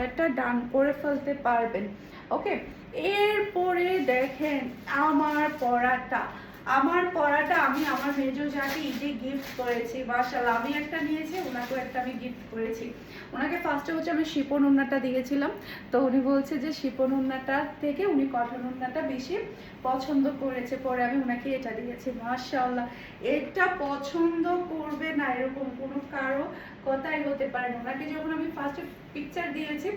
কলারটা ডান করে ফেলতে পারবেন। ওকে, এরপরে দেখেন আমার পরাটা আমি আমার মেজো যাকে ঈদে গিফট করেছি। মাশাআল্লাহ, আমি একটা নিয়েছি, ওনাকেও একটা আমি গিফট করেছি। ওনাকে ফার্স্টে হচ্ছে আমি শিপন ওড়নাটা দিয়েছিলাম, তো উনি বলছে যে শিপন ওড়নাটা থেকে উনি কটন ওড়নাটা বেশি পছন্দ করেছে, পরে আমি ওনাকে এটা দিয়েছি। মাশাআল্লাহ, এটা পছন্দ করবে না এরকম কোনো কারো কথাই হতে পারে না। ওনাকে যখন আমি ফার্স্টে পিকচার দিয়েছি,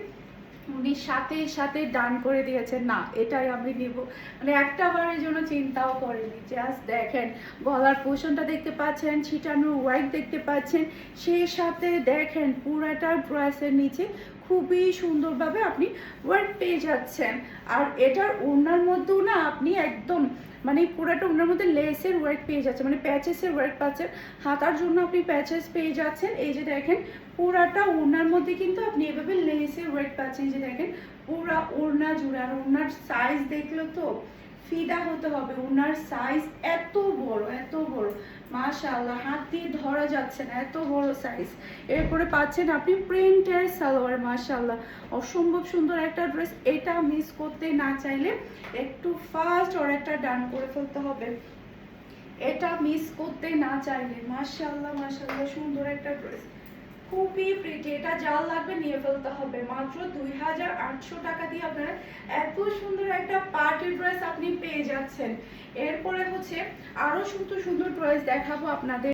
উনি সাথে সাথে ডান করে দিয়েছেন, না এটাই আমি নিব। মানে একটা বারের জন্য চিন্তাও করেনি। জাস্ট দেখেন, গলার পোষণটা দেখতে পাচ্ছেন, ছিটানো ওয়াইট দেখতে পাচ্ছেন, সেই সাথে দেখেন পুরাটা ড্রেসের নিচে খুবই সুন্দরভাবে আপনি ওয়ার্ক পেয়ে যাচ্ছেন। আর এটার ওড়নার মধ্যেও না আপনি একদম মানে পুরাটা ওড়নার মধ্যে লেসের ওয়ার্ক পেয়ে যাচ্ছেন, মানে প্যাচেসের ওয়ার্ক পাচ্ছেন। হাতার জন্য আপনি প্যাচেস পেয়ে যাচ্ছেন। এই যে দেখেন পুরাটা ওড়নার মধ্যে কিন্তু আপনি এভাবে লেসের ওয়ার্ক পাচ্ছেন। যে দেখেন পুরা ওড়না জুড়ে। আর ওড়নার সাইজ দেখলে তো ফিদা হতে হবে, ওড়নার সাইজ এত বড় এত বড়, মাশাআল্লাহ হাত দিয়ে ধরা যাচ্ছে না, এত বড় সাইজ। এরপরে পাচ্ছেন আপনি প্রিন্টের সালোয়ার। মাশাআল্লাহ, অসম্ভব সুন্দর একটা ড্রেস। এটা মিস করতে না চাইলে একটু ফাস্ট আর একটা ডান করে ফেলতে হবে, এটা মিস করতে না চাইলে। মাশাআল্লাহ মাশাআল্লাহ, সুন্দর একটা ড্রেস, খুবই প্রিটি। এটা যার লাগবে নিয়ে ফেলতে হবে। মাত্র 2800 টাকা দিয়ে আপনারা এত সুন্দর একটা পার্টি ড্রেস আপনি পেয়ে যাচ্ছেন। এরপরে হচ্ছে আরো সুন্দর সুন্দর ড্রেস দেখাবো আপনাদের।